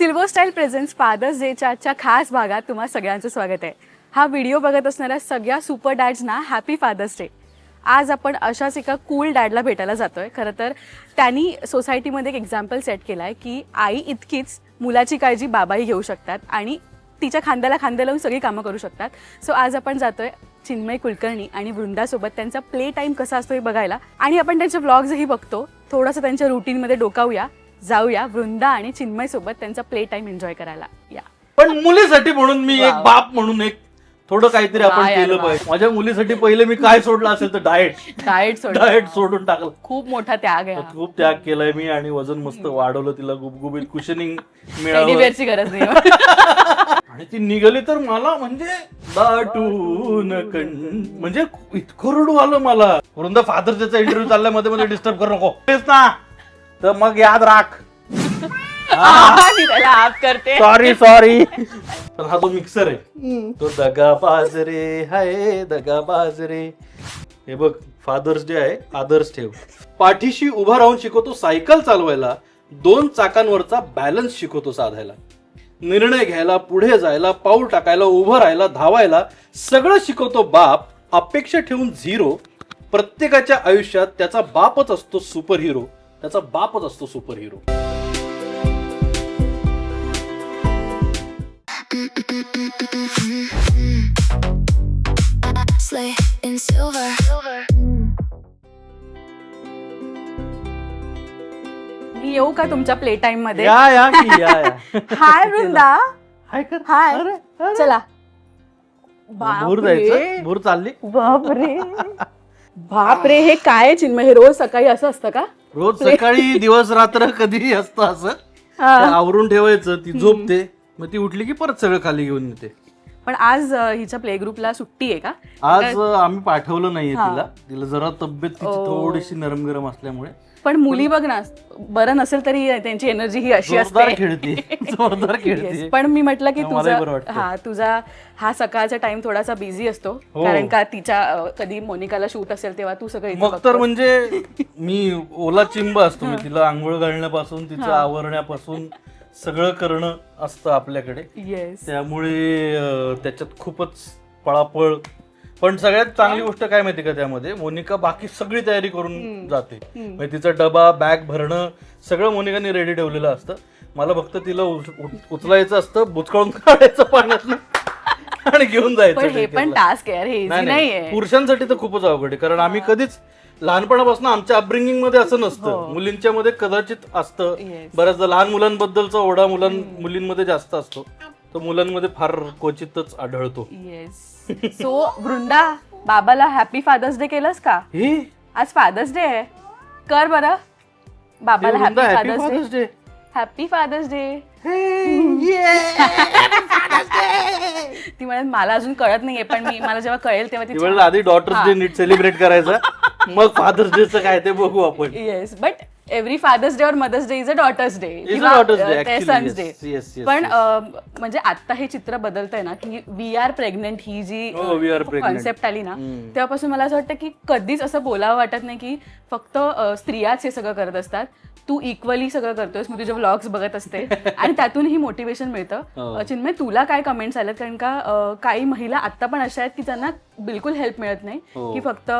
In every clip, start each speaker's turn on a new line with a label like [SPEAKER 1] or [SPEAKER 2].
[SPEAKER 1] Silver style presents fathers डेच्या आजच्या खास भागात तुम्हा सगळ्यांचं स्वागत आहे. हा व्हिडिओ बघत असणाऱ्या सगळ्या सुपर डॅड्सना हॅपी फादर्स डे. आज आपण अशाच एका कूल डॅडला भेटायला जातोय. खरं तर त्यांनी सोसायटीमध्ये एक एक्झाम्पल सेट केला आहे की आई इतकीच मुलाची काळजी बाबाही घेऊ शकतात आणि तिच्या खांद्याला खांदा लावून सगळी कामं करू शकतात. सो आज आपण जातोय चिन्मय कुलकर्णी आणि वृंदासोबत त्यांचा प्ले टाईम कसा असतो हे बघायला आणि आपण त्यांचे व्लॉग्सही बघतो. थोडंसं त्यांच्या रुटीनमध्ये डोकावूया, जाऊया वृंदा आणि चिन्मय सोबत त्यांचा प्ले टाइम एन्जॉय करायला. या
[SPEAKER 2] पण मुलीसाठी म्हणून मी एक बाप म्हणून एक थोडं काहीतरी आपण केलं पाहिजे. माझ्या मुलीसाठी पहिले मी काय सोडलं असेल तर डाएट सोडून टाकलं.
[SPEAKER 1] खूप मोठा त्याग आहे.
[SPEAKER 2] खूप त्याग केलाय मी आणि वजन मस्त वाढवलं, तिला गुबगुबीत कुशनिंग मिळालं,
[SPEAKER 1] गरज नाही.
[SPEAKER 2] आणि ती निघाली तर मला म्हणजे दाटून म्हणजे इतकं रडू आलं मला. वृंदा फादर डेचा इंटरव्ह्यू चाललाय, मध्ये मध्ये डिस्टर्ब करू नको तेच ना. तर मग याद राख,
[SPEAKER 1] करते
[SPEAKER 2] सॉरी. पण हा जो मिक्सर आहे तो दगाबाज रे, हाय दगाबाज रे. हे बघ, फादर्स डे आहे, आदर्श ठेव. पाठीशी उभा राहून शिकवतो सायकल चालवायला, 2 चाकांवरचा बॅलन्स शिकवतो साधायला, निर्णय घ्यायला, पुढे जायला, पाऊल टाकायला, उभं राहायला, धावायला सगळं शिकवतो बाप. अपेक्षा ठेवून 0. प्रत्येकाच्या आयुष्यात त्याचा बापच असतो सुपर हिरो, त्याचा बापच असतो सुपर हिरो.
[SPEAKER 1] मी येऊ का तुमच्या प्ले टाइम मध्ये?
[SPEAKER 2] या
[SPEAKER 1] हाय वृंदा.
[SPEAKER 2] हाय कर.
[SPEAKER 1] हाय.
[SPEAKER 2] अरे,
[SPEAKER 1] चला.
[SPEAKER 2] भूर जायचं, भूर चालली.
[SPEAKER 1] बापरे, हे काय चिन्मय? हे रोज सकाळी असं असतं का?
[SPEAKER 2] रोज सकाळी दिवस रात्र कधीही असतं असं. ते आवरून ठेवायचं, ती झोपते, मग ती उठली की परत सगळं खाली घेऊन येते.
[SPEAKER 1] पण आज हिच्या प्ले ग्रुपला सुट्टी आहे का?
[SPEAKER 2] आज आम्ही पाठवलं नाहीये तिला जरा तब्येत तिची थोडीशी नरम गरम असल्यामुळे.
[SPEAKER 1] पण मुली बघ ना, बरं नसेल तरी त्यांची एनर्जी ही अशी असते,
[SPEAKER 2] जोरदार खेळते.
[SPEAKER 1] पण मी म्हटलं की तुझा हा सकाळचा टाइम थोडासा बिझी असतो, कारण का तिच्या कधी मोनिकाला शूट असेल तेव्हा तू सगळं
[SPEAKER 2] मग तर म्हणजे मी ओला चिंब असतो. मी तिला आंघोळ घालण्यापासून तिचं आवरण्यापासून सगळं करणं असतं आपल्याकडे. त्यामुळे त्याच्यात खूपच पळापळ. पण सगळ्यात चांगली गोष्ट काय माहिती का, त्यामध्ये मोनिका बाकी सगळी तयारी करून जाते. म्हणजे तिचा डबा, बॅग भरणं सगळं मोनिकाने रेडी ठेवलेलं असतं. मला फक्त तिला उचलायचं असतं, बुचकाळून काढायचं पाण्यातलं आणि घेऊन जायचं.
[SPEAKER 1] हे पण टास्क आहे,
[SPEAKER 2] नाही. पुरुषांसाठी तर खूपच अवघड आहे, कारण आम्ही कधीच लहानपणापासून आमच्या अपब्रिंगिंग मध्ये असं नसतं. मुलींच्या मध्ये कदाचित असतं बऱ्याचदा. लहान मुलांबद्दलचा ओढा मुलींमध्ये जास्त असतो, तो मुलांमध्ये फार क्वचितच आढळतो.
[SPEAKER 1] सो वृंदा, बाबाला हॅपी फादर्स डे केलंस का? आज फादर्स डे आहे, कर बरं बाबाला happy fathers day. Happy fathers day. ती म्हणत मला अजून कळत नाहीये, पण मला जेव्हा कळेल तेव्हा ती
[SPEAKER 2] आधी डॉटर्स डे नीट सेलिब्रेट करायचा, मग फादर्स डे काय ते बघू आपण.
[SPEAKER 1] Yes, but every father's day और mother's day is a daughter's day, son's day. पण म्हणजे आता हे चित्र बदलतंय ना, की वी आर प्रेग्नेंट ही जी कॉन्सेप्ट आली ना, तेव्हापासून मला असं वाटतं की कधीच असं बोलावं वाटत नाही की फक्त स्त्रियाच हे सगळं करत असतात. तू इक्वली सगळं करतोयस. मी तुझे व्लॉग्स बघत असते आणि त्यातूनही मोटिवेशन मिळतं. चिन्मय, तुला काय कमेंट्स आल्यात? कारण का काही महिला आता पण अशा आहेत की त्यांना बिलकुल हेल्प मिळत नाही, की फक्त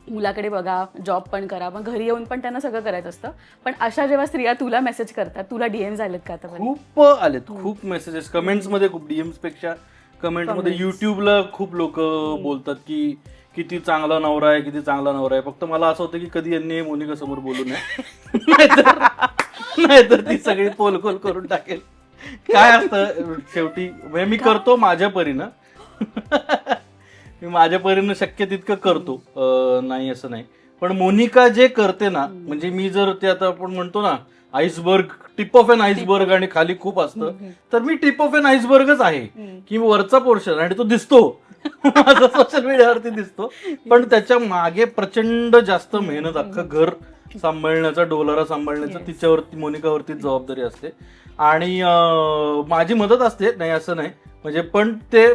[SPEAKER 1] मुलाकडे बघा, जॉब पण करा, पण घरी येऊन पण त्यांना सगळं करायचं असतं. पण अशा जेव्हा स्त्रिया तुला मेसेज करतात, तुला डीएम्स आलेत का? आता
[SPEAKER 2] खूप आलेत, खूप मेसेजेस. कमेंट्स मध्ये खूप, डीएम्स पेक्षा कमेंट मध्ये. युट्यूबला खूप लोक बोलतात की किती चांगला नवरा आहे, किती चांगला नवरा आहे. फक्त मला असं होतं की कधी यांनी मोनिका समोर बोलू नये, नाहीतर ती सगळी पोलकोल करून टाकेल. काय असतं शेवटी, मी करतो माझ्या परीनं, मी माझ्या परीनं शक्य तितकं करतो, नाही असं नाही. पण मोनिका जे करते ना, म्हणजे मी जर ते आता आपण म्हणतो ना iceberg, tip of an iceberg आणि खाली खूप असतं, तर मी टिप ऑफ एन आईसबर्गच आहे, की वरचा पोर्शन, आणि तो दिसतो माझा सोशल मीडियावरती दिसतो. पण त्याच्या मागे प्रचंड जास्त मेहनत, अख्खं घर सांभाळण्याचा, डोलारा सांभाळण्याचा तिच्यावरती, मोनिकावरती जबाबदारी असते. आणि माझी मदत असते, नाही असं नाही म्हणजे, पण ते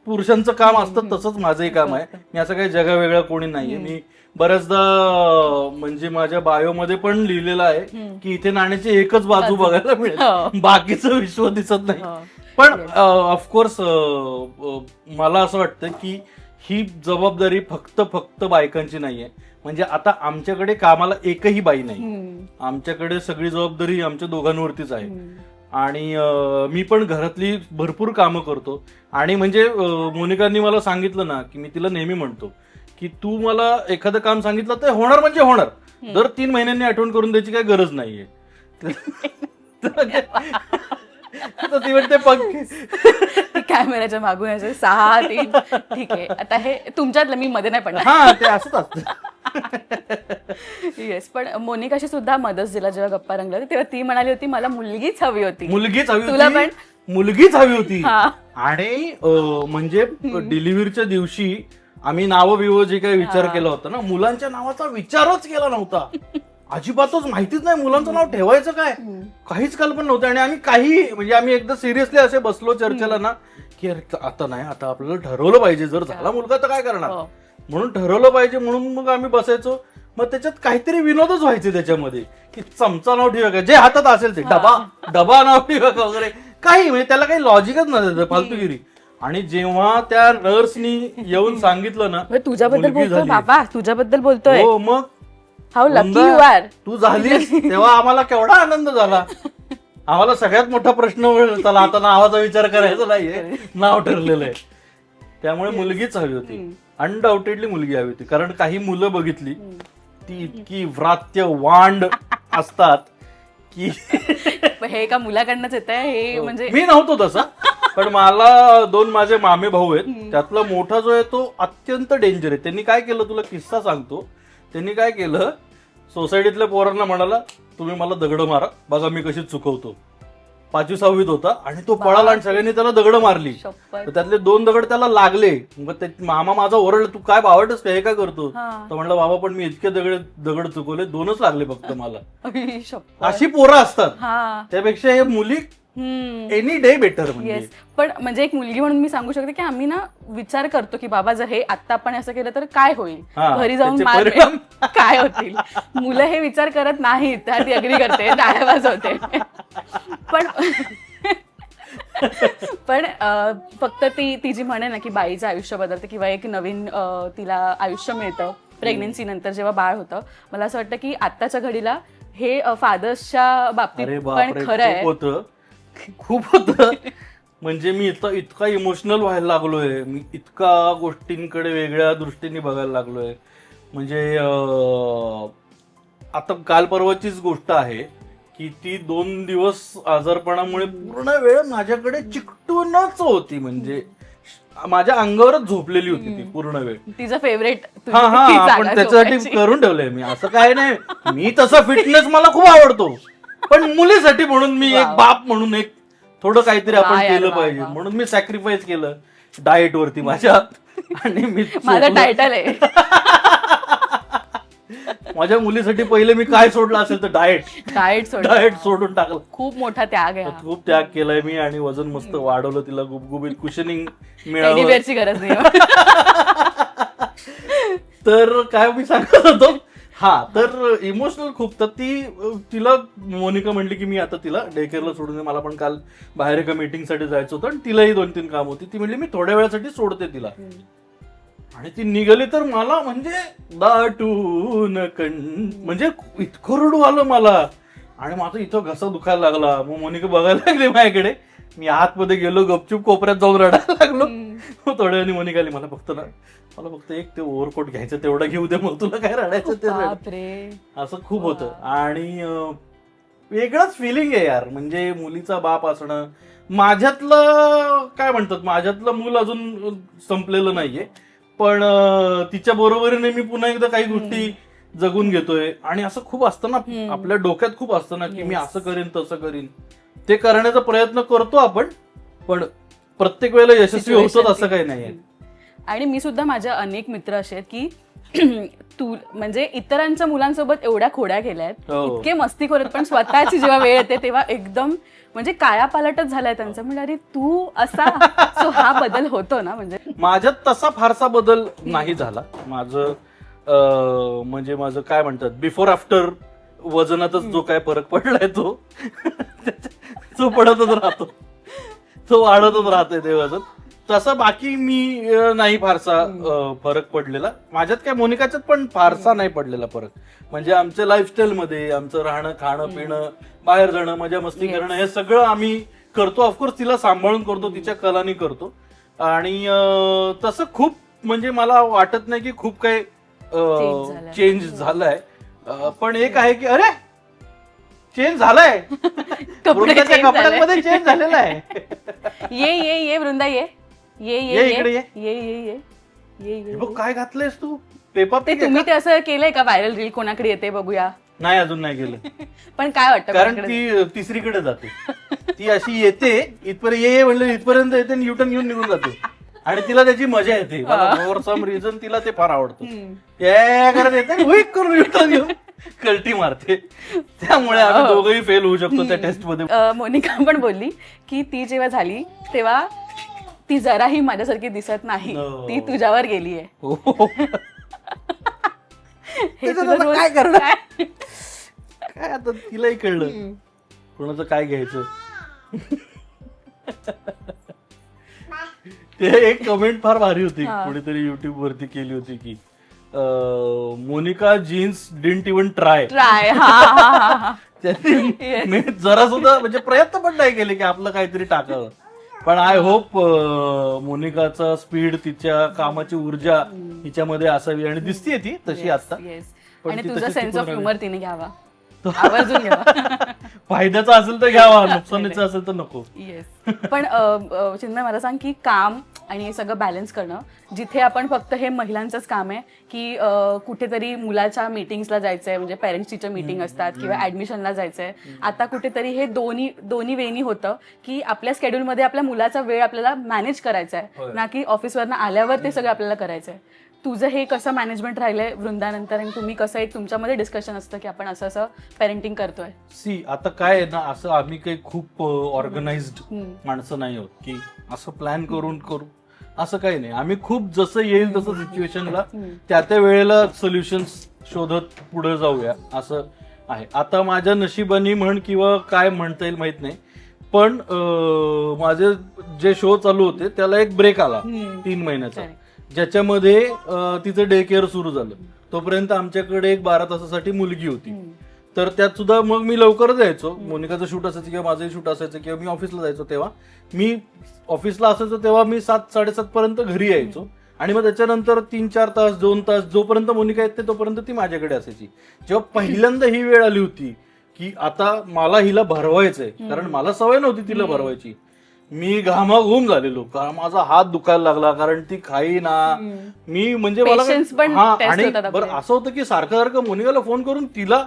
[SPEAKER 2] पुरुषांचं काम असतं तसंच माझंही काम आहे. मी असं काही जगा वेगळा कोणी नाहीये. मी बऱ्याचदा म्हणजे माझ्या बायोमध्ये पण लिहिलेलं आहे की इथे नाण्याची एकच बाजू बघायला मिळेल, बाकीचं विश्व दिसत नाही. पण ऑफकोर्स मला असं वाटतं की ही जबाबदारी फक्त बायकांची नाहीये. म्हणजे आता आमच्याकडे कामाला एकही बाई नाही, आमच्याकडे सगळी जबाबदारी आमच्या दोघांवरतीच आहे. आणि मी पण घरातली भरपूर कामं करतो. आणि म्हणजे मोनिकांनी मला सांगितलं ना की मी तिला नेहमी म्हणतो की तू मला एखादं काम सांगितलं तर होणार म्हणजे होणार, दर 3 महिन्यांनी आठवण करून द्यायची काही गरज नाहीये. तर ती म्हणते
[SPEAKER 1] कॅमेऱ्याच्या मागून असे 6 3 ठीक आहे. आता हे तुमच्यातलं, मी मध्ये नाही पडणार.
[SPEAKER 2] हा ते असंच असतं.
[SPEAKER 1] येस. पण मोनिकाशी सुद्धा मदर्स डेला जेव्हा गप्पा रंगल्या होत्या तेव्हा ती म्हणाली होती मला मुलगीच हवी होती. तुला पण
[SPEAKER 2] मुलगीच हवी होती. आणि म्हणजे डिलिव्हरीच्या दिवशी आम्ही नाव जे काही विचार केला होता ना, मुलांच्या नावाचा विचारच केला नव्हता अजिबातच. माहितीच नाही मुलांचं नाव ठेवायचं काय, काहीच कल्पना नव्हती. आणि आम्ही एकदा सिरियसली असे बसलो चर्चेला ना की आता नाही, आता आपल्याला ठरवलं पाहिजे, जर झाला मुलगा तर काय करणार, म्हणून ठरवलं पाहिजे. म्हणून मग आम्ही बसायचो. मग त्याच्यात काहीतरी विनोदच व्हायचे त्याच्यामध्ये की चमचा नाव ठेवा का, जे हातात असेल ते, डबा नाव ठेवा का वगैरे, काही म्हणजे त्याला काही लॉजिकच नव्हतं, फालतूगिरी. आणि जेव्हा त्या नर्सनी येऊन सांगितलं ना
[SPEAKER 1] तुझ्याबद्दल बोलतोय बाबा, तुझ्याबद्दल बोलतोय,
[SPEAKER 2] हो मग
[SPEAKER 1] हाऊ लकी यू आर,
[SPEAKER 2] तू झालीस, तेव्हा आम्हाला केवढा आनंद झाला. आम्हाला सगळ्यात मोठा प्रश्न चला आता नावाचा विचार करायचा नाहीये, नाव ठरलेलं आहे. त्यामुळे मुलगीच हवी होती, अनडाऊटेडली मुलगी हवी होती. कारण काही मुलं बघितली ती इतकी व्रात्य वांड असतात की
[SPEAKER 1] हे का मुलाकडनंच येत आहे हे. म्हणजे
[SPEAKER 2] मी नव्हतो तसा, पण मला 2 माझे मामे भाऊ आहेत, त्यातला मोठा जो आहे तो अत्यंत डेंजर आहे. त्यांनी काय केलं तुला किस्सा सांगतो. त्यांनी काय केलं, सोसायटीतल्या पोरांना म्हणाला तुम्ही मला दगड मारा बघा मी कशी चुकवतो. 5वी 6वीत होता आणि तो पळाला आणि सगळ्यांनी त्याला दगड मारली. तर त्यातले 2 दगड त्याला लागले. मग मामा माझा ओरडला तू काय बावटच काय, हे काय करतो. तर म्हणलं बाबा पण मी इतके दगड चुकवले, 2च लागले फक्त मला. अशी पोरं असतात. त्यापेक्षा हे मुली एनी डे बेटर. म्हणजे
[SPEAKER 1] पण म्हणजे एक मुलगी म्हणून मी सांगू शकते की आम्ही ना विचार करतो की बाबा जर हे आता आपण असं केलं तर काय होईल, घरी जाऊन मार काय होतील. मुलं हे विचार करत नाहीत, त्यात अग्री करते, टाळ्या वाजवते. पण फक्त ती जी म्हणे ना की बाईचं आयुष्य बदलतं किंवा एक नवीन तिला आयुष्य मिळतं प्रेग्नन्सी नंतर जेव्हा बाळ होतं, मला असं वाटतं की आत्ताच्या घडीला हे फादर्सच्या बाबतीत पण खरं आहे.
[SPEAKER 2] खूप होतं. म्हणजे मी इतका इमोशनल व्हायला लागलोय, मी इतका गोष्टींकडे वेगळ्या दृष्टीने बघायला लागलोय. म्हणजे आता काल परवाचीच गोष्ट आहे की ती 2 दिवस आजारपणामुळे पूर्ण वेळ माझ्याकडे चिकटूनच होती. म्हणजे माझ्या अंगावरच झोपलेली होती ती पूर्ण वेळ.
[SPEAKER 1] तिचं फेवरेट.
[SPEAKER 2] पण त्याच्यासाठी करून ठेवलंय मी, असं काय नाही. मी तसा फिटनेस मला खूप आवडतो, पण मुलीसाठी म्हणून मी एक बाप म्हणून एक थोडं काहीतरी आपण केलं पाहिजे म्हणून मी सॅक्रिफाईस केलं डाएट वरती माझ्या. आणि मी
[SPEAKER 1] माझं टायटल आहे
[SPEAKER 2] माझ्या मुलीसाठी पहिले मी काय सोडलं असेल तर डाएट सोडून टाकलं.
[SPEAKER 1] खूप मोठा त्याग आहे,
[SPEAKER 2] खूप त्याग केलाय मी. आणि वजन मस्त वाढवलं, तिला गुबगुबीत कुशनिंग मिळालं.
[SPEAKER 1] गरज नाही.
[SPEAKER 2] तर काय मी सांगत होतो, तर इमोशनल खूप. तर तिला मोनिका म्हणली की मी आता तिला डे केअरला सोडून, मला पण काल बाहेर एका मीटिंगसाठी जायचं होतं आणि तिलाही 2-3 काम होती. ती म्हणली मी थोड्या वेळासाठी सोडते तिला. आणि ती निघाली तर मला म्हणजे दाटून म्हणजे इतकं रडू आलं मला. आणि माझं इथं घसा दुखायला लागला. मग मोनिका बघायला लागली माझ्याकडे. मी आतमध्ये गेलो, गपचूप कोपऱ्यात जाऊन रडायला लागलो. थोड्या वेळाने मोनिका आली, मला फक्त एक ते ओव्हरकोट घ्यायचं तेवढं घेऊ दे, मग तुला काय रडायचं ते. असं खूप होतं. आणि वेगळंच फिलिंग आहे यार. म्हणजे मुलीचा बाप असणं, माझ्यातलं काय म्हणतात, माझ्यातलं मूल अजून संपलेलं नाहीये, पण तिच्या बरोबरीने मी पुन्हा एकदा काही गोष्टी जगून घेतोय. आणि असं खूप असतं ना आपल्या डोक्यात, खूप असतं ना की मी असं करीन तसं करीन. ते करण्याचा प्रयत्न करतो आपण, पण प्रत्येक वेळेला यशस्वी होतात असं काही नाहीये.
[SPEAKER 1] आणि मी सुद्धा, माझ्या अनेक मित्र असे आहेत की तू म्हणजे इतरांच्या मुलांसोबत एवढ्या खोड्या केल्यात, इतके मस्ती करत, पण स्वतःची जेव्हा वेळ येते तेव्हा एकदम म्हणजे कायापालटच झालाय त्यांचा. म्हणजे अरे तू असा, सो हा बदल होतो ना. म्हणजे
[SPEAKER 2] माझ्यात तसा फारसा बदल नाही झाला. माझं म्हणजे माझं काय म्हणतात बिफोर आफ्टर वजनातच जो काय फरक पडलाय तो पडतच राहतो, तो वाढतच राहतोय ते वजन. तसं बाकी मी नाही फारसा फरक पडलेला माझ्यात. काय मोनिकाच्यात पण फारसा नाही पडलेला फरक. म्हणजे आमच्या लाईफस्टाईल मध्ये आमचं राहणं, खाणं, पिणं, बाहेर जाणं, मजा मस्ती करणं, हे सगळं आम्ही करतो. ऑफकोर्स तिला सांभाळून करतो, तिच्या कलानी करतो. आणि तसं खूप म्हणजे मला वाटत नाही की खूप काही चेंज झालाय. पण एक आहे की अरे चेंज झालाय, कपड्यांमध्ये चेंज झालेला आहे.
[SPEAKER 1] ये वृंदा ये
[SPEAKER 2] इकडे
[SPEAKER 1] ये
[SPEAKER 2] बघ काय घातलंयस तू. पेपर
[SPEAKER 1] ते तुम्ही ते असं केलंय का व्हायरल रील कोणाकडे येते बघूया?
[SPEAKER 2] नाही अजून नाही केलं.
[SPEAKER 1] पण काय वाटतं,
[SPEAKER 2] कारण ती तिसरीकडे जाते. ती अशी येते इथपर्यंत, ये म्हणलं इथपर्यंत येते आणि युटर्न घेऊन निघून जाते. आणि तिला त्याची मजा येते. फॉर सम रिझन तिला ते फार आवडतं. करत येते करून युटर्न घेऊन कल्टी मारते. त्यामुळे आम्ही दोघंही फेल होऊ शकतो त्या टेस्ट मध्ये.
[SPEAKER 1] मोनिका पण बोलली की ती जेव्हा झाली तेव्हा ती जराही माझ्यासारखी दिसत नाही, ती तुझ्यावर गेलीये.
[SPEAKER 2] काय करणार, काय आता तिलाही कळलं कोणाचं काय घ्यायचं. ते एक कमेंट फार भारी होती, कोणीतरी युट्यूब वरती केली होती की Monica jeans didn't even try. मी जरा सुद्धा म्हणजे प्रयत्न पण नाही केले की आपलं काहीतरी टाकावं. पण आय होप मोनिकाचा स्पीड, तिच्या कामाची ऊर्जा हिच्यामध्ये असावी आणि दिसतीये ती तशी आता.
[SPEAKER 1] आणि तुझा सेन्स ऑफ ह्युमर तिने घ्यावा, आवर्जून घ्यावा.
[SPEAKER 2] फायद्याचा असेल तर घ्यावा, नुकसानीचा असेल तर नको.
[SPEAKER 1] येस. पण चिन्मय मला सांग की काम आणि हे सगळं बॅलन्स करणं, जिथे आपण फक्त हे महिलांचंच काम आहे की कुठेतरी मुलाच्या मीटिंग्सला जायचंय, म्हणजे पेरेंट्स टीचर मीटिंग असतात किंवा ऍडमिशनला जायचंय, आता कुठेतरी हे दोन्ही वेनी होतं की आपल्या स्केड्यूलमध्ये आपल्या मुलाचा वेळ आपल्याला मॅनेज करायचा आहे, ना की ऑफिसवरनं आल्यावर ते सगळं आपल्याला करायचंय. तुझं हे कसं मॅनेजमेंट राहिलंय वृंदानंतर, आणि तुम्ही कसं एक तुमच्यामध्ये डिस्कशन असतं की आपण असं असं पेरेंटिंग करतोय?
[SPEAKER 2] सी आता काय आहे ना, असं आम्ही काही खूप ऑर्गनाइज्ड माणसं नाही आहोत की असं प्लॅन करून करू, असं काही नाही. आम्ही खूप जसं येईल तसं सिच्युएशनला त्या वेळेला सोल्युशन्स शोधत पुढे जाऊया असं आहे. आता माझ्या नशिबानी म्हण किंवा काय म्हणता येईल माहित नाही, पण माझे जे शो चालू होते त्याला एक ब्रेक आला 3 महिन्याचा, ज्याच्यामध्ये तिचं डे केअर सुरू झालं. तोपर्यंत आमच्याकडे एक 12 तासासाठी मुलगी होती. तर त्यात सुद्धा मग मी लवकरच यायचो. मोनिकाचं शूट असायचं किंवा माझंही शूट असायचं किंवा मी ऑफिसला जायचो, तेव्हा मी ऑफिसला असायचो तेव्हा मी 7-7:30 पर्यंत घरी यायचो. आणि मग त्याच्यानंतर 3-4 तास 2 तास जोपर्यंत मोनिका येते तोपर्यंत ती माझ्याकडे असायची. जेव्हा पहिल्यांदा ही वेळ आली होती की आता मला हिला भरवायचंय, कारण मला सवय नव्हती तिला भरवायची, मी घामाघूम झालेलो, कारण माझा हात दुखायला लागला, कारण ती खाई ना. मी म्हणजे मला आणि बरं असं होतं की सारखं सारखं मोनिकाला फोन करून तिला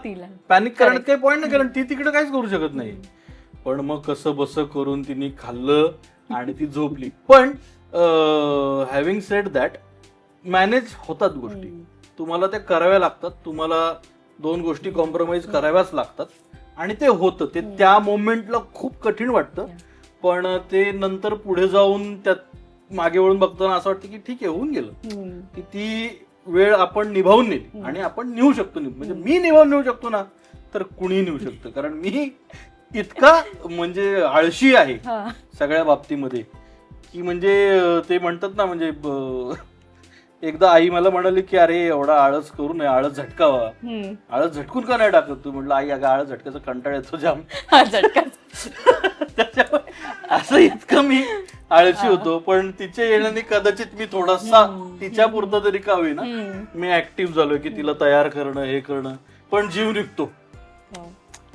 [SPEAKER 2] पॅनिक करण्यात काही पॉईंट नाही, कारण ती तिकडे काहीच करू शकत नाही. पण मग कसं बस करून तिने खाल्लं आणि ती झोपली. पण हॅव्हिंग सेड दॅट, मॅनेज होतात गोष्टी, तुम्हाला त्या कराव्या लागतात. तुम्हाला 2 गोष्टी कॉम्प्रोमाइज कराव्याच लागतात आणि ते होतं. ते त्या मोमेंटला खूप कठीण वाटतं, पण ते नंतर पुढे जाऊन त्यात मागे वळून बघताना असं वाटतं की ठीक आहे, होऊन गेलं की ती वेळ आपण निभावून नेली आणि आपण नेऊ शकतो. म्हणजे मी निभावून नेऊ शकतो ना, तर कुणी नेऊ शकतं, कारण मी इतका म्हणजे आळशी आहे सगळ्या बाबतीमध्ये की म्हणजे ते म्हणतात ना, म्हणजे एकदा आई मला म्हणाली की अरे एवढा आळस करू नये, आळस झटकावा. आळस झटकून का नाही टाकत तू? म्हटलं आई अगं आळस झटकायचा कंटाळा येतो जाम. त्याच्यामुळे असं इतकं मी आळशी होतो. पण तिच्या येण्याने कदाचित मी थोडासा तिच्या पुरता तरी का होईना मी ऍक्टिव्ह झालोय की तिला तयार करणं, हे करणं. पण जीव निघतो.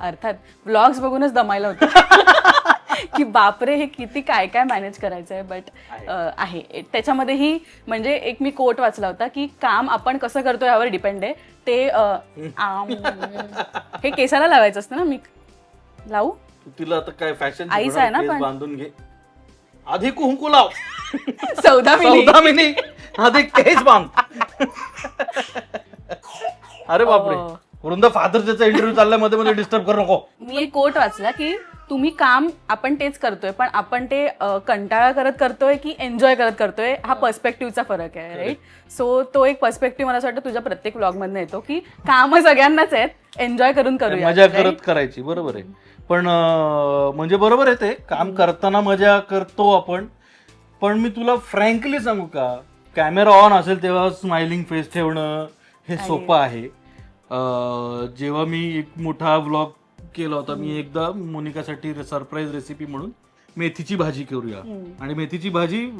[SPEAKER 1] अर्थात व्लॉग्स बघूनच दमायला होतं की बापरे हे किती काय काय मॅनेज करायचंय. बट आहे त्याच्यामध्येही, म्हणजे एक मी कोट वाचला होता की काम आपण कसं करतो यावर डिपेंड आहे. ते हे केसाला लावायचं असतं ना, मी लावू
[SPEAKER 2] तिला आता काय फॅशन
[SPEAKER 1] आईच आहे ना, पण
[SPEAKER 2] बांधून घे आधी, कुंकू लाव
[SPEAKER 1] 14 मिनिट
[SPEAKER 2] आधी केस बांध. अरे बापरे, वृंदा फादर्स डेचा इंटरव्ह्यू चाललाय, मध्ये मध्ये डिस्टर्ब करू नको.
[SPEAKER 1] मी एक कोट वाचला की तुम्ही काम आपण तेच करतोय, पण आपण ते कंटाळा करत करतोय की एन्जॉय करत करतोय, हा पर्स्पेक्टिव्हचा फरक आहे. राईट. सो तो एक पर्स्पेक्टिव्ह मला असं वाटतं तुझ्या प्रत्येक व्लॉग मधनं येतो की काम सगळ्यांनाच आहेत, एन्जॉय करून करूया,
[SPEAKER 2] मजा करत करायची. बरोबर आहे. पण म्हणजे बरोबर आहे, ते काम करताना मजा करतो आपण. पण मी तुला फ्रँकली सांगू का, कॅमेरा ऑन असेल तेव्हा स्माइलिंग फेस ठेवणं हे सोपं आहे. जेव्हा मी एक मोठा व्लॉग केला होता, मी एकदा मोनिकासाठी सरप्राईज रेसिपी म्हणून मेथीची भाजी करूया, आणि मेथीची भाजी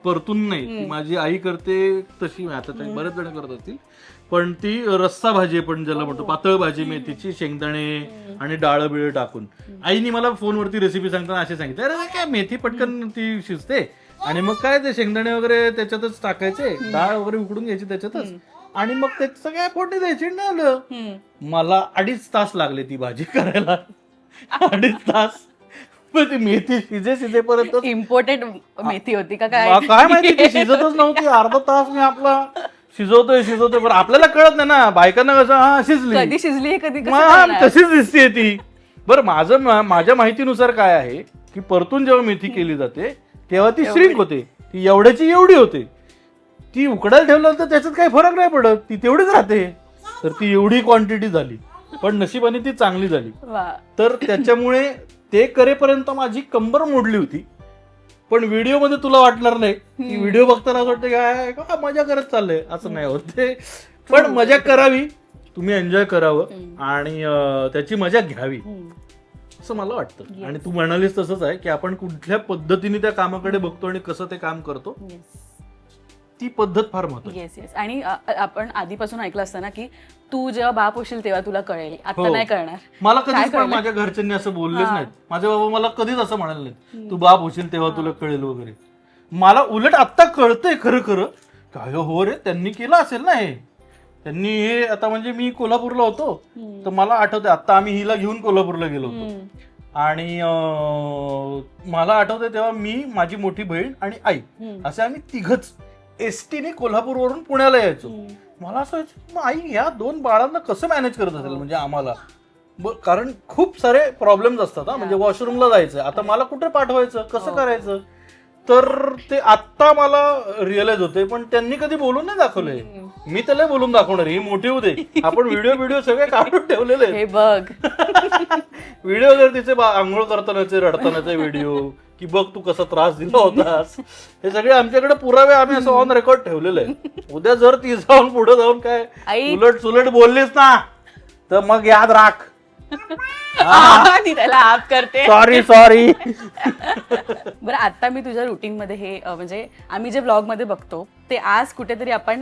[SPEAKER 2] परतून नाही, ती माझी आई करते तशी, आता बरेच जण करत असतील, पण ती रस्सा भाजी पण ज्याला म्हणतो, पातळ भाजी, मेथीची, शेंगदाणे आणि डाळ बिळ टाकून. आईने मला फोनवरती रेसिपी सांगताना असे सांगितलं, अरे काय मेथी पटकन ती शिजते, आणि मग काय ते शेंगदाणे वगैरे त्याच्यातच टाकायचे, डाळ वगैरे उकडून घ्यायची त्याच्यातच, आणि मग ते सगळ्या फोडणी द्यायची. आलं मला 2.5 तास लागले ती भाजी करायला. 2.5 तास. ती मेथी शिजेपर्यंत
[SPEAKER 1] इम्पोर्टेड मेथी होती का काय
[SPEAKER 2] माहिती, ती शिजतच नव्हती. अर्धा तास मी आपला शिजवतोय, पण आपल्याला कळत नाही ना, बायकांना कसं शिजली,
[SPEAKER 1] कधी शिजली कधी
[SPEAKER 2] तशीच दिसते ती. बरं, माझ्या माहितीनुसार काय आहे की परतून जेव्हा मेथी केली जाते तेव्हा ती श्रिंक होते, ती एवढ्याची एवढी होते. ती उकडायला ठेवलं तर त्याच्यात काही फरक नाही पडत, ती तेवढीच राहते. तर ती एवढी क्वांटिटी झाली, पण नशिबाने ती चांगली झाली. तर त्याच्यामुळे ते करेपर्यंत माझी कंबर मोडली होती. पण व्हिडिओ मध्ये तुला वाटणार नाही की व्हिडिओ बघताना असं वाटतं काय मजा करत चाललंय, असं नाही होत ते. पण मजा करावी, तुम्ही एन्जॉय करावं आणि त्याची मजा घ्यावी असं मला वाटतं. आणि तू म्हणालीस तसंच आहे की आपण कुठल्या पद्धतीने त्या कामाकडे बघतो आणि कसं ते काम करतो, ती पद्धत फार महत्त्वाची.
[SPEAKER 1] Yes yes. आणि आपण आधीपासून ऐकलं असतं ना की तू जेव्हा बाप होशील तेव्हा तुला कळेल, आता नाही कळणार.
[SPEAKER 2] मला कधीच पण माझ्या घरच्यांनी असं बोललेच नाहीत. माझे बाबा मला कधीच असं म्हणाले नाहीत तू बाप होशील तेव्हा तुला कळेल वगैरे. मला उलट आता कळतंय खरं खरं काय हो रे, त्यांनी केलं असेल ना हे. त्यांनी हे आता म्हणजे मी कोल्हापूरला होतो तर मला आठवतंय, आता आम्ही हिला घेऊन कोल्हापूरला गेलो होतो आणि मला आठवतंय तेव्हा मी, माझी मोठी बहीण आणि आई असे आम्ही तिघच एसटीने कोल्हापूरवरून पुण्याला यायचो. मला असं व्हायचं आई या 2 बाळांना कसं मॅनेज करत असेल, म्हणजे आम्हाला कारण खूप सारे प्रॉब्लेम्स असतात. म्हणजे वॉशरूमला जायचं, आता मला कुठे पाठवायचं, कसं करायचं, तर ते आत्ता मला रिअलाइज होते. पण त्यांनी कधी बोलून नाही दाखवलंय, मी त्याला बोलून दाखवणार. ही मोठी होते, आपण व्हिडिओ सगळे काढून ठेवलेले
[SPEAKER 1] हे बघ.
[SPEAKER 2] व्हिडिओ जर तिचे आंघोळ करतानाचे रडतानाचे व्हिडिओ की बघ तू कसा त्रास दिला होतास, हे सगळे आमच्याकडे पुरावे आम्ही असं ऑन रेकॉर्ड ठेवलेलं आहे. उद्या जर ती जाऊन पुढे जाऊन काय उलट सुलट बोललीस ना तर मग याद राख.
[SPEAKER 1] त्याला आप करते,
[SPEAKER 2] सॉरी.
[SPEAKER 1] बरं, आता मी तुझ्या रुटीन मध्ये हे म्हणजे आम्ही जे ब्लॉग मध्ये बघतो ते आज कुठेतरी आपण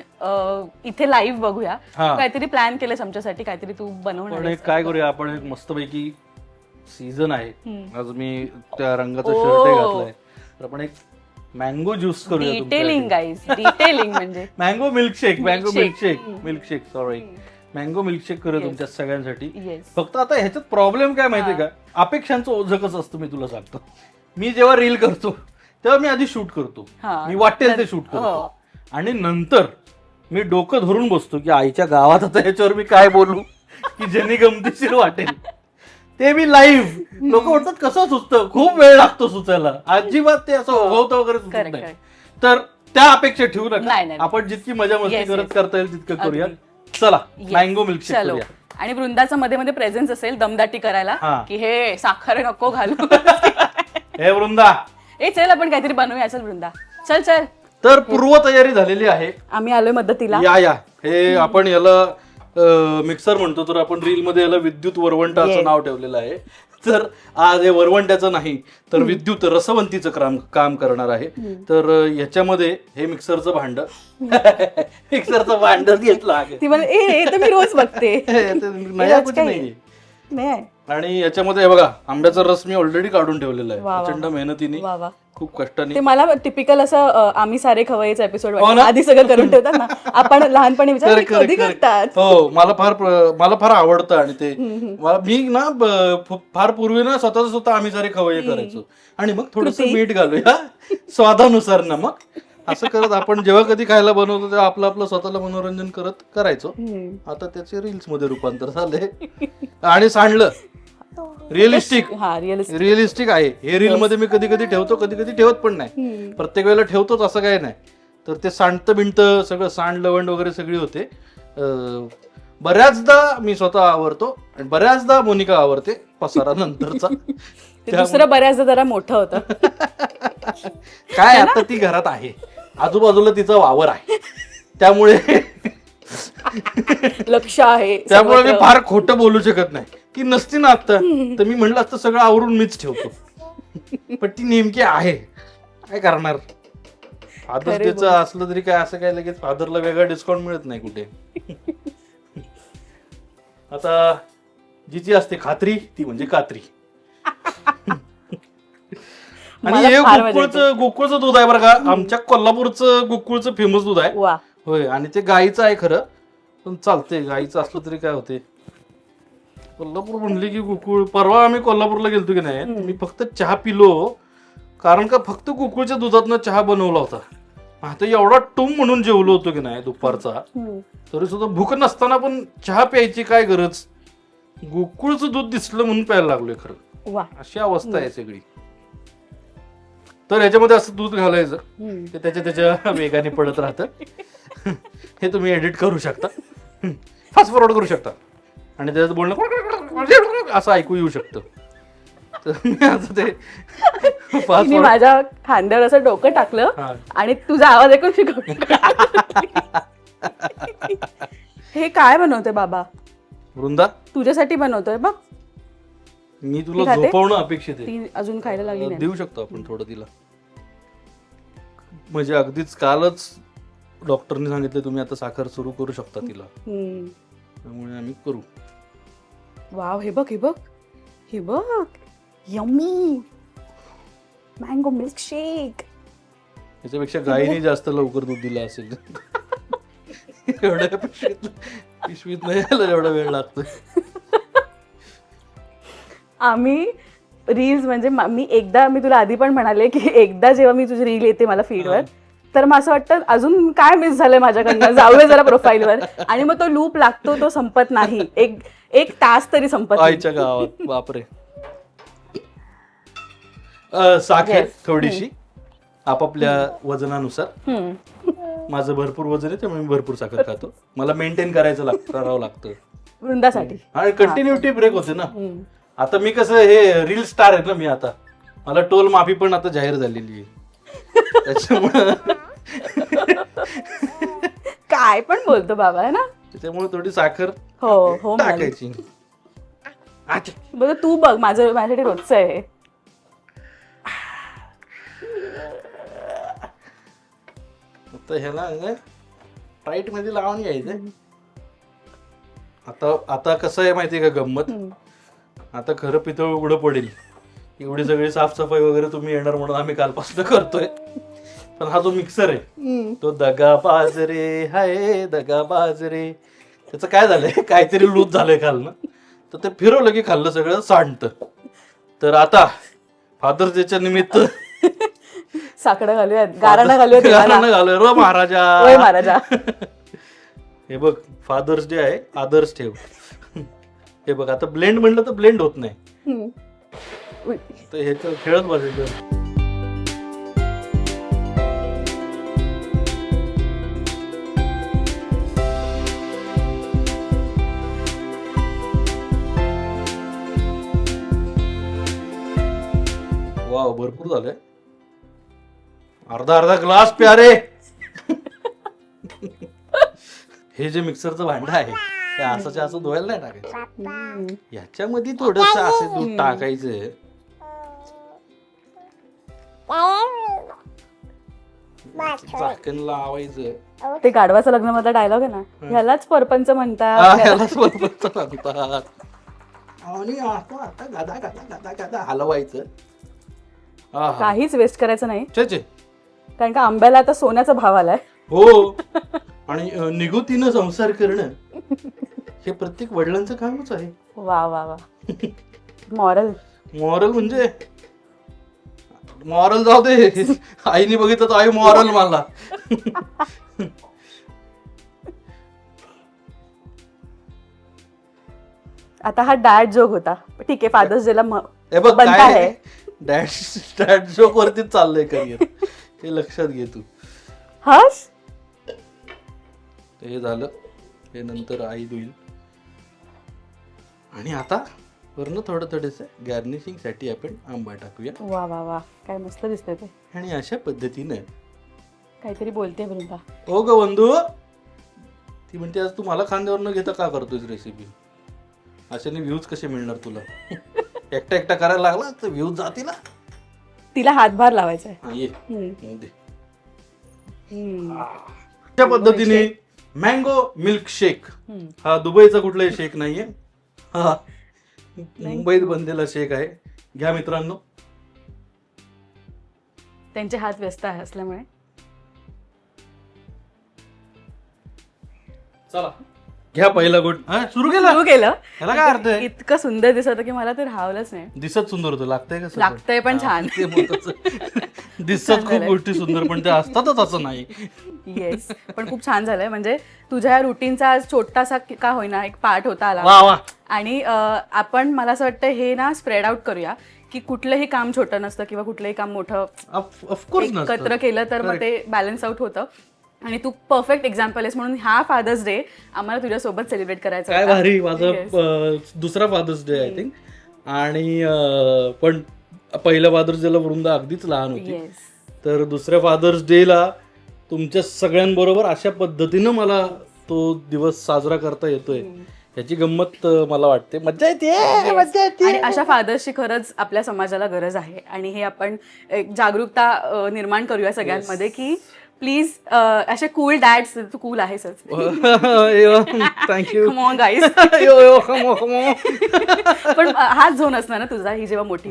[SPEAKER 1] इथे लाईव्ह बघूया. काहीतरी प्लॅन केलंस आमच्यासाठी, काहीतरी तू बनवणार.
[SPEAKER 2] काय करूया आपण, एक मस्तपैकी सीझन आहे, आज मी त्या रंगाचा शर्ट घातलाय, तर आपण एक मँगो ज्यूस करूया.
[SPEAKER 1] डिटेलिंग गाईज, डिटेलिंग म्हणजे
[SPEAKER 2] मँगो मिल्कशेक करूया तुमच्या सगळ्यांसाठी. फक्त आता ह्याच्यात प्रॉब्लेम काय माहितीये का, अपेक्षांचं ओझं कसं असतं मी तुला सांगतो. मी जेव्हा रील करतो तेव्हा मी आधी शूट करतो, मी वाटेल ते शूट करतो, आणि नंतर मी डोकं धरून बसतो की आईच्या गावात आता ह्याच्यावर मी काय बोलू की ज्यांनी गमतीशीर वाटेल. ते मी लाईव्ह, लोक म्हणतात कसं सुचतं, खूप वेळ लागतो सुचायला, अजिबात ते असं ओघवतं वगैरे सुचत नाही. तर त्या अपेक्षा ठेवू नका, आपण जितकी मजा मस्ती करत करता येईल तितकं करूया. चला मँगो मिल्कशेक करूया.
[SPEAKER 1] आणि वृंदाचा मध्ये मध्ये प्रेझेन्स असेल दमदाटी करायला की हे साखर नको घालू.
[SPEAKER 2] हे वृंदा,
[SPEAKER 1] चल आपण काहीतरी बनवूया. चल वृंदा, चल.
[SPEAKER 2] तर पूर्व तयारी झालेली आहे,
[SPEAKER 1] आम्ही आलोय मदतीला.
[SPEAKER 2] या हे आपण याला मिक्सर म्हणतो, तर आपण रील मध्ये याला विद्युत वरवंटा असं नाव ठेवलेलं आहे. तर आज हे वरवंट्याचं नाही तर विद्युत रसवंतीचं काम करणार आहे. तर याच्यामध्ये हे मिक्सरचं भांड घेतलं
[SPEAKER 1] मी रोज बघते,
[SPEAKER 2] नाही. आणि याच्यामध्ये बघा आंब्याचा रस मी ऑलरेडी काढून ठेवलेला आहे प्रचंड मेहनतीने, खूप कष्टाने.
[SPEAKER 1] ते मला टिपिकल असं आम्ही सारे खवय्याचा एपिसोड आधी सगळं करून ठेवतात ना आपण लहानपणी, विचार कधी करतात.
[SPEAKER 2] हो, मला फार आवडतं. आणि ते मी ना फार पूर्वी ना स्वतः आम्ही सारे खवय्ये करायचो, आणि मग थोडंसं मीठ घालूया स्वादानुसार नमक, असं करत आपण जेव्हा कधी खायला बनवतो तेव्हा आपलं आपलं स्वतःला मनोरंजन करत करायचो. आता त्याचे रील्स मध्ये रूपांतर झाले. आणि सांडलं रिअलिस्टिक आहे हे. रील मध्ये मी कधी कधी ठेवतो, कधी कधी ठेवत पण नाही. प्रत्येक वेळेला ठेवतोच असं काही नाही. तर ते सांडतं बिणतं सगळं, सांड लवंड वगैरे सगळी होते. बऱ्याचदा मी स्वतः आवरतो आणि बऱ्याचदा मोनिका आवरते पसारा नंतरचा.
[SPEAKER 1] दुसरं बऱ्याचदा जरा मोठं होतं.
[SPEAKER 2] काय आता ती घरात आहे, आजूबाजूला तिचा वावर आहे, त्यामुळे
[SPEAKER 1] लक्ष आहे.
[SPEAKER 2] त्यामुळे मी फार खोटं बोलू शकत नाही. ती नसती ना आता तर मी म्हणलं असतं सगळं आवरून मीच ठेवतो. पण ती नेमकी आहे, काय करणार. फादर्स डेचं असलं तरी काय असं काय लगेच फादरला वेगळा डिस्काउंट मिळत नाही कुठे. आता जिची असते खात्री ती म्हणजे कात्री. आणि हे गोकुळचं दूध आहे बरं का, आमच्या कोल्हापूरचं गोकुळचं फेमस दूध आहे. होय, आणि ते गाईचं आहे खरं, पण चालतंय गाईचं असलं तरी काय होते. कोल्हापूर म्हणले की गोकुळ. परवा आम्ही कोल्हापूरला गेलतो की नाही, मी फक्त चहा पिलो कारण का फक्त गोकुळच्या दुधातनं चहा बनवला होता. आता एवढा टूम म्हणून जेवलो होतो की नाही दुपारचा, तरी सुद्धा भूक नसताना पण चहा प्यायची काय गरज. गोकुळचं दूध दिसलं म्हणून प्यायला लागलोय खरं. अशी अवस्था आहे सगळी. तर ह्याच्यामध्ये असं दूध घालायचं, ते त्याच्या वेगाने पडत राहतं. हे तुम्ही एडिट करू शकता, फास्ट फॉरवर्ड करू शकता, आणि त्याच्यात बोलणं असं ऐकू येऊ शकतं. तर मी आता ते
[SPEAKER 1] मी माझ्या खांद्यावर असं डोकं टाकलं आणि तुझा आवाज ऐकून शिकवलं. हे काय बनवतोय बाबा?
[SPEAKER 2] वृंदा
[SPEAKER 1] तुझ्यासाठी बनवतोय बघ.
[SPEAKER 2] मी तुला झोपवणं अपेक्षित आहे.
[SPEAKER 1] ती अजून खायला लागली नाही.
[SPEAKER 2] देऊ शकतो आपण थोडं तिला. म्हणजे अगदीच कालच डॉक्टरने सांगितलं तुम्ही आता साखर सुरू करू शकता तिला, त्यामुळे आम्ही करू.
[SPEAKER 1] वाव, हे बघ हे बघ हे बघ, यम्मी मँगो मिल्क शेक.
[SPEAKER 2] याच्यापेक्षा गायीने जास्त लवकर दूध दिलं असेल. एवढ्या पिशवीत नाही यायला एवढा वेळ लागतो.
[SPEAKER 1] आम्ही रील्स म्हणजे मी तुला आधी पण म्हणाले की एकदा जेव्हा मी तुझी रील येते मला फीडवर, तर मग असं वाटतं अजून काय मिस झालंय माझ्याकडनं, जाऊया जरा प्रोफाईलवर. आणि मग तो लूप लागतो, तो संपत नाही. एक तास तरी संपत नाही.
[SPEAKER 2] आईच्या गावात बापरे. साखर थोडीशी आपापल्या वजनानुसार. माझं भरपूर वजन आहे त्यामुळे मी भरपूर साखर खातो. मला मेंटेन करावं लागतं
[SPEAKER 1] वृंदासाठी.
[SPEAKER 2] आणि कंटिन्युटी ब्रेक होते ना. आता मी कसं हे रील स्टार आहे ना मी, आता मला टोल माफी पण आता जाहीर झालेली आहे. त्याच्यामुळे
[SPEAKER 1] काय पण बोलतो बाबा आहे ना.
[SPEAKER 2] त्याच्यामुळे थोडी साखर
[SPEAKER 1] हो
[SPEAKER 2] टाकायची.
[SPEAKER 1] बघ तू बघ, माझ्यासाठी रोजचं आहे.
[SPEAKER 2] आता ह्याला टाईट मध्ये लावून घ्यायचं. आता कसं आहे माहितीये का गंमत, आता खरं पितळ उघडं पडेल. एवढी सगळी साफसफाई वगैरे तुम्ही येणार म्हणून आम्ही कालपासून करतोय. पण हा जो मिक्सर आहे तो दगाबाज रे हाय दगाबाज रे. त्याचं काय झालंय, काहीतरी लूज झालंय खाल्लं, तर ते फिरवलं की खाल्लं सगळं सांडतं. तर आता फादर्स डेच्या निमित्त
[SPEAKER 1] साकडं घालूयात, गाराणं घालूया
[SPEAKER 2] रो महाराजा.
[SPEAKER 1] महाराजा.
[SPEAKER 2] हे बघ फादर्स डे आहे, आदर्श ठेव. हे बघ आता ब्लेंड म्हणलं तर ब्लेंड होत नाही. तर हे तर खेळत बसायचं. वाव, भरपूर झालंय. अर्धा ग्लास प्यारे. हे जे मिक्सरचं भांड आहे ते असं धुवायला नाही टाकायचं. याच्यामध्ये थोडस असे दूध टाकायचं, झाकण लावायचं.
[SPEAKER 1] ते गाढवाचं लग्न मधला डायलॉग आहे ना, ह्यालाच परपंच म्हणतात.
[SPEAKER 2] ह्यालाच परपंच म्हणतात. आणि आता गादा गादा गादा गादा हलवायचं.
[SPEAKER 1] काहीच वेस्ट करायचं नाही,
[SPEAKER 2] छे.
[SPEAKER 1] कारण का आंब्याला आता सोन्याचा भाव आलाय.
[SPEAKER 2] हो, आणि निगुतीनं संसार करणं हे प्रत्येक वडिलांचं कामच आहे.
[SPEAKER 1] वा वा वा. मॉरल
[SPEAKER 2] म्हणजे मॉरल जाऊ दे, आईने बघितलं तर आई मॉरल मला.
[SPEAKER 1] आता हा डॅड जोक होता, ठीक आहे. फादर्स डेला
[SPEAKER 2] बघ काय डॅड जोक वरतीच चाललंय करिअर, हे लक्षात घे तू.
[SPEAKER 1] हस
[SPEAKER 2] हे झालं, हे नंतर आई होईल. आणि आता वरनं थोडंसं गार्निशिंग साठी आपण आंबा टाकूया.
[SPEAKER 1] वा वा वा, काय मस्त दिसतंय ते.
[SPEAKER 2] आणि अशा पद्धतीनं
[SPEAKER 1] काहीतरी बोलते वृंदा.
[SPEAKER 2] हो ग बंधू, ती म्हणते आज तू मला खांद्यावर न घेता का करतोयस रेसिपी, अशाने व्ह्यूज कसे मिळणार तुला. एकटा एकटा करायला लागला तर व्ह्यूज जातील.
[SPEAKER 1] तिला हातभार लावायचा आहे.
[SPEAKER 2] अशा पद्धतीने मँगो मिल्क शेक, हा दुबईचा कुठलाही शेक नाहीये, हा मुंबईत बनलेला शेक आहे. घ्या मित्रांनो.
[SPEAKER 1] त्यांचे हात व्यस्त असल्यामुळे
[SPEAKER 2] चला घ्या पहिला गुट. सुरू केलं. ह्याला काय अर्थ आहे.
[SPEAKER 1] इतकं सुंदर दिसत होतं की मला ते राहवलंच नाही.
[SPEAKER 2] दिसत सुंदर होतं, लागतंय कसं,
[SPEAKER 1] लागतंय पण छान.
[SPEAKER 2] दिसत खूप गोष्टी सुंदर, पण ते असतातच असं नाही.
[SPEAKER 1] येस, पण खूप छान झालंय. म्हणजे तुझ्या रुटीनचा आज छोटासा का होईना एक पार्ट होता आला.
[SPEAKER 2] वा वा.
[SPEAKER 1] आणि आपण मला असं वाटतं हे ना स्प्रेड आउट करूया की कुठलंही काम छोटं नसतं किंवा कुठलंही काम मोठं एकत्र केलं तर मग ते बॅलन्स आउट होतं. आणि तू परफेक्ट एक्झाम्पल आहेस, म्हणून हा फादर्स डे आम्हाला तुझ्यासोबत सेलिब्रेट करायचा.
[SPEAKER 2] काय भारी, माझा दुसरा फादर्स डे आय थिंक. आणि पण पहिल्या फादर्स डेला वृंदा अगदीच लहान होती, तर दुसऱ्या फादर्स डेला तुमच्या सगळ्यांबरोबर अशा पद्धतीनं मला तो दिवस साजरा करता येतोय, याची गंमत मला वाटते. मज्जा येते.
[SPEAKER 1] आणि अशा फादर्सची खरंच आपल्या समाजाला गरज आहे. आणि हे आपण एक जागरूकता निर्माण करूया सगळ्यांमध्ये की प्लीज असे कूल डॅड्स, तू कूल आहेसच.
[SPEAKER 2] थँक्यू.
[SPEAKER 1] Come on guys. पण हाच झोन असणार ना तुझा, ही जेव्हा मोठी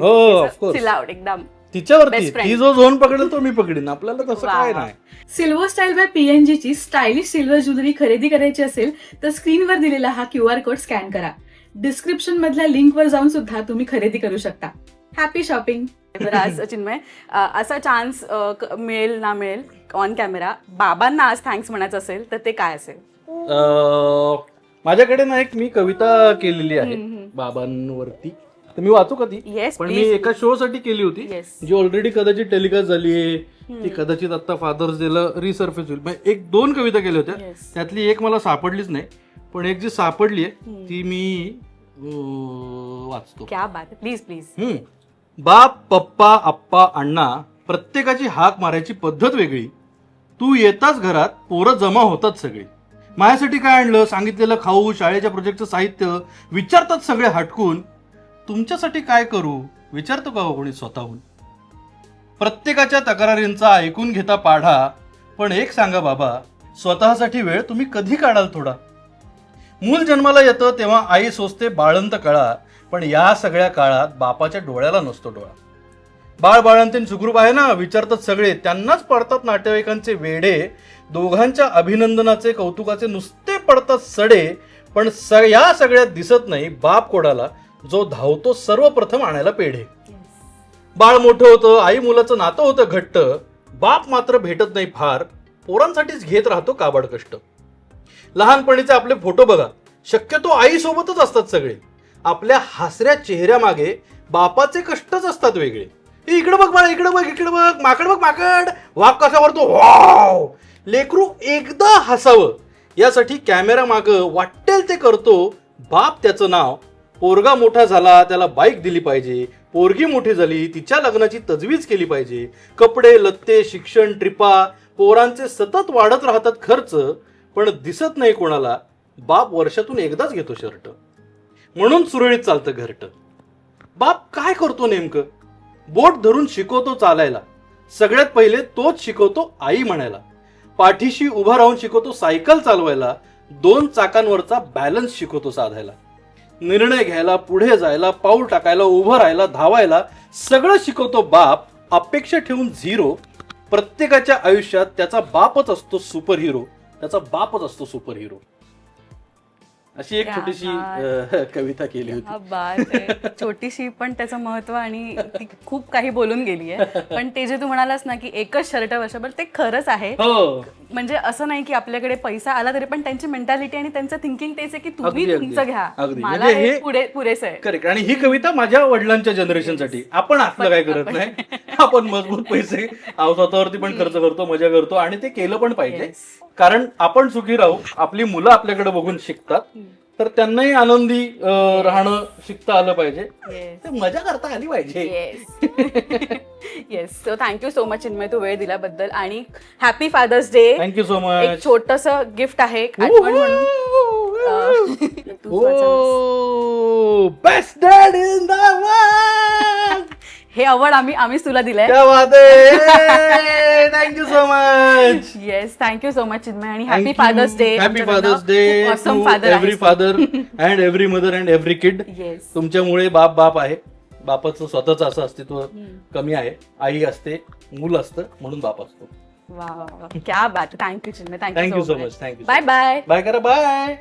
[SPEAKER 1] चिलाउट एकदम
[SPEAKER 2] तिच्यावरती, ती जो झोन पकडेल तो मी पकडेन, आपल्याला तसं काय नाही.
[SPEAKER 1] सिल्वर स्टाईल बाय PNG ची स्टायलिश सिल्वर ज्वेलरी खरेदी करायची असेल तर स्क्रीनवर दिलेला हा QR कोड स्कॅन करा. डिस्क्रिप्शन मधल्या लिंक वर जाऊन सुद्धा तुम्ही खरेदी करू शकता. Happy shopping. तर आज चिन्मय असा चान्स मिळेल ना मिळेल ऑन कॅमेरा बाबांना आज थँक्स म्हणायचं असेल तर ते काय असेल?
[SPEAKER 2] माझ्याकडे ना एक मी कविता केलेली आहे बाबांवरती, तर मी वाचू का ती? पण मी एका शो साठी केली होती जी ऑलरेडी कदाचित टेलिकास्ट झाली आहे, ती कदाचित आता फादर्स डेला रिसर्फेस होईल. एक दोन कविता केल्या होत्या, त्यातली एक मला सापडलीच नाही, पण एक जी सापडली आहे ती मी वाचतो.
[SPEAKER 1] क्या बात, प्लीज प्लीज.
[SPEAKER 2] बाप, पप्पा, आप्पा, अण्णा, प्रत्येकाची हाक मारायची पद्धत वेगळी. तू येताच घरात पोरं जमा होतात सगळी. माझ्यासाठी काय आणलं, सांगितलेलं खाऊ, शाळेच्या प्रोजेक्टचं साहित्य विचारतात सगळे हटकून. तुमच्यासाठी काय करू विचारतो का कोणी स्वतःहून. प्रत्येकाच्या तक्रारींचा ऐकून घेता पाढा, पण एक सांगा बाबा, स्वतःसाठी वेळ तुम्ही कधी काढाल थोडा. मूल जन्माला येतं तेव्हा आई सोसते बाळंत कळा, पण या सगळ्या काळात बापाच्या डोळ्याला नसतो डोळा. बाळ बाळंतीन सुखरूप आहे ना विचारतात सगळे, त्यांनाच पडतात नातेवाईकांचे वेडे. दोघांच्या अभिनंदनाचे कौतुकाचे नुसते पडतात सडे, पण या सगळ्यात दिसत नाही बाप कोडाला, जो धावतो सर्वप्रथम आणायला पेढे. बाळ मोठं होतं, आई मुलाचं नातं होतं घट्ट, बाप मात्र भेटत नाही फार, पोरांसाठीच घेत राहतो काबाड कष्ट. लहानपणीचे आपले फोटो बघा, शक्यतो आई सोबतच असतात सगळे. आपल्या हसऱ्या चेहऱ्या मागे बापाचे कष्टच असतात वेगळे. इकडे बघ बाळा, इकडे बघ, इकडे बघ, माकड बघ माकड, वाघ कसा वरतो, वाव. लेकरू एकदा हसावं यासाठी कॅमेरा माग वाटेल ते करतो बाप त्याचं नाव. पोरगा मोठा झाला त्याला बाईक दिली पाहिजे, पोरगी मोठी झाली तिच्या लग्नाची तजवीज केली पाहिजे. कपडे लत्ते शिक्षण ट्रिपा पोरांचे सतत वाढत राहतात खर्च, पण दिसत नाही कोणाला बाप वर्षातून एकदाच घेतो शर्ट. म्हणून सुरळीत चालतं घरट. बाप काय करतो नेमकं, बोट धरून शिकवतो चालायला, सगळ्यात पहिले तोच शिकवतो आई म्हणायला. पाठीशी उभा राहून शिकवतो सायकल चालवायला, 2 चाकांवरचा बॅलन्स शिकवतो साधायला. निर्णय घ्यायला, पुढे जायला, पाऊल टाकायला, उभं राहायला, धावायला सगळं शिकवतो बाप. अपेक्षा ठेवून 0. प्रत्येकाच्या आयुष्यात त्याचा बापच असतो सुपर हिरो, त्याचा बापच असतो सुपर हिरो. अशी एक छोटीशी कविता केली होती.
[SPEAKER 1] क्या बात आहे. छोटीशी पण त्याचं महत्व आणि ती खूप काही बोलून गेली आहे. पण ते जे तू म्हणालास ना की एकच शर्ट वर्षभर, ते खरंच आहे.
[SPEAKER 2] हो
[SPEAKER 1] म्हणजे असं नाही की आपल्याकडे पैसा आला तरी पण त्यांची मेंटॅलिटी आणि त्यांचं थिंकिंग तेच आहे की तुम्ही
[SPEAKER 2] अगदी,
[SPEAKER 1] तुमचं घ्या,
[SPEAKER 2] अगदी.
[SPEAKER 1] मला
[SPEAKER 2] म्हणजे
[SPEAKER 1] हे
[SPEAKER 2] हे
[SPEAKER 1] पुरेसं आहे.
[SPEAKER 2] करेक्ट. आणि ही कविता माझ्या वडिलांच्या जनरेशनसाठी. आपण असलं काय करत नाही. आपण मजबूत पैसे स्वतःवरती पण खर्च करतो, मजा करतो आणि ते केलं पण पाहिजे. कारण आपण सुखी राहू, आपली मुलं आपल्याकडे बघून शिकतात, तर त्यांनाही आनंदी राहणं शिकता आलं पाहिजे, तर मजा करता आली पाहिजे.
[SPEAKER 1] Yes. So thank you so much Chinmay, तू वेळ दिल्याबद्दल. आणि happy fathers day.
[SPEAKER 2] Thank you so much.
[SPEAKER 1] एक छोटस गिफ्ट आहे आठवण म्हणून.
[SPEAKER 2] Best dad in the world.
[SPEAKER 1] हे अवॉर्ड आम्हीच तुला दिलंय.
[SPEAKER 2] क्या बात आहे. Thank you so much.
[SPEAKER 1] Yes, thank you so much Chinmay आणि happy fathers day.
[SPEAKER 2] Happy fathers day to every father and every mother and every kid.
[SPEAKER 1] Yes.
[SPEAKER 2] तुमच्यामुळे बाप आहे. बापाचं स्वतःच असं अस्तित्व कमी आहे. आई असते, मूल असतं, म्हणून बाप असतो.
[SPEAKER 1] वा, क्या बात. Thank you Chinmay.
[SPEAKER 2] Thank you so much. Thank you.
[SPEAKER 1] Bye bye.
[SPEAKER 2] Bye करा. बाय.